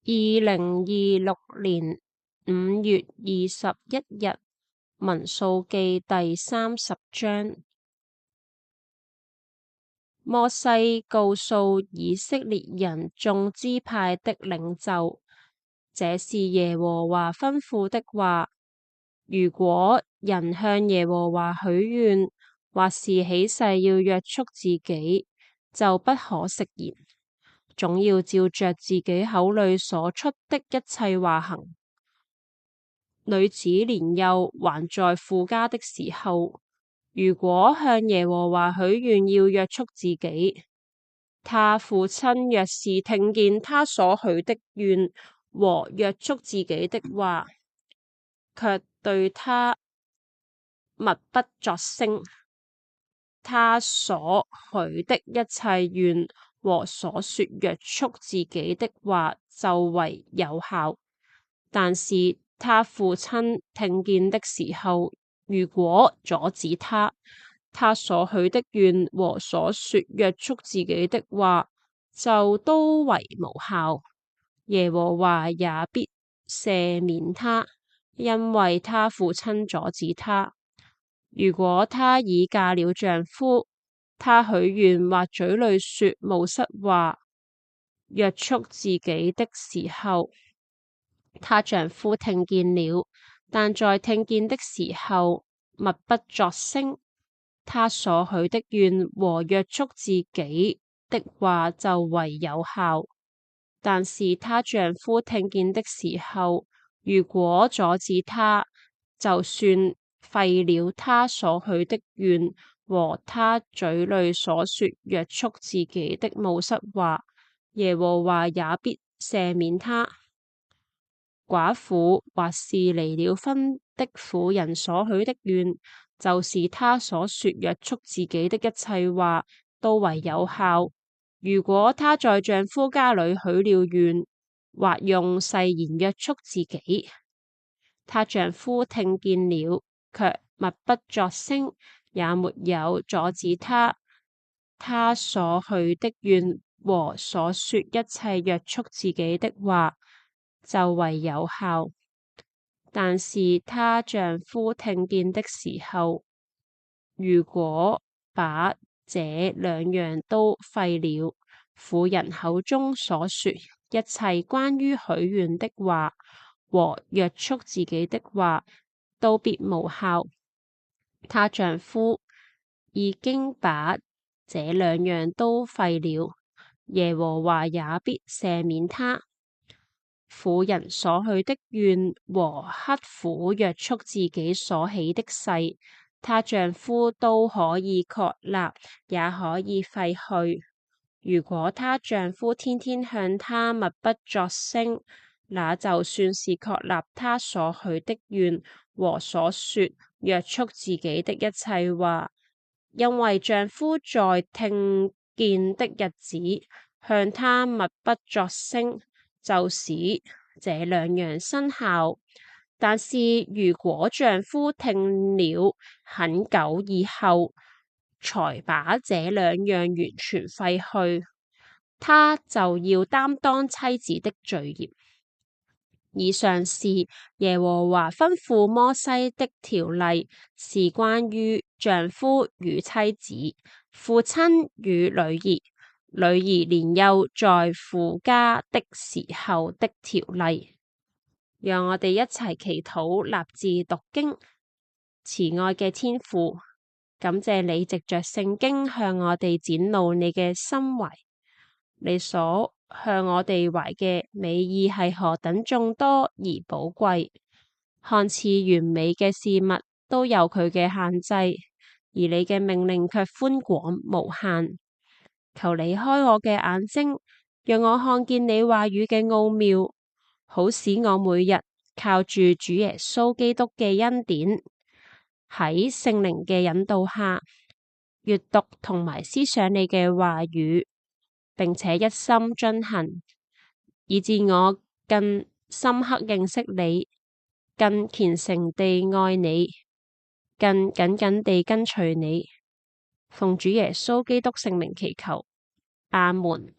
2026年5月21日，民數記第30章。摩西告訴以色列人眾支派的領袖，這是耶和華吩咐的話：如果人向耶和華許願，或是起誓要約束自己，就不可食言，總要照着自己口裏所出的一切話行。女子年幼還在父家的時候，如果向耶和華許願要約束自己，他父親若是聽見他所許的願和約束自己的話，卻對他默不作聲，他所許的一切願和所說約束自己的話就為有效。但是他父親聽見的時候，如果阻止他，他所許的願和所說約束自己的話就都為無效。耶和華也必赦免他，因為他父親阻止他。如果他已嫁了丈夫，他許願或嘴裏說冒失話，約束自己的時候，她丈夫聽見了，但在聽見的時候默不作聲，她所許的願和約束自己的話就為有效。但是她丈夫聽見的時候，如果阻止她，就算廢了她所許的願和她嘴裏所說約束自己的冒失話，耶和華也必赦免她。寡婦或是離了婚的婦人所許的願，就是她所說約束自己的一切話，都為有效。如果她在丈夫家裏許了願，或用誓言約束自己，她丈夫聽見了，卻默不作聲，也沒有阻止她，她所許的願和所說一切約束自己的話就為有效。但是她丈夫聽見的時候，如果把這兩樣都廢了，婦人口中所說一切關於許願的話和約束自己的話都必無效。她丈夫已經把這兩樣都廢了，耶和華也必赦免她。婦人所許的願和刻苦約束自己所起的誓，她丈夫都可以確立，也可以廢去。如果她丈夫天天向她默不作聲，那就算是確立她所許的願和所說約束自己的一切話，因為丈夫在聽見的日子向她默不作聲，就使這兩樣生效。但是如果丈夫聽了很久以後，才把這兩樣完全廢去，他就要擔當妻子的罪孽。以上是耶和華吩咐摩西的條例，是關於丈夫與妻子、父親與女兒、女兒年幼在父家的時候的條例。讓我哋一齊祈禱，立志讀經。慈愛嘅天父，感謝你藉着聖經向我哋展露你嘅心懷，你所向我哋懷嘅美意係何等眾多而寶貴，看似完美嘅事物都有佢嘅限制，而你嘅命令卻寬廣無限。求你開我嘅眼睛，讓我看見你話語嘅奧妙，好使我每日靠住主耶穌基督嘅恩典，喺聖靈嘅引導下，閱讀同埋思想你嘅話語，並且一心遵行，以致我更深刻認識你，更虔誠地愛你，更緊緊地跟隨你。奉主耶穌基督聖名祈求，阿門。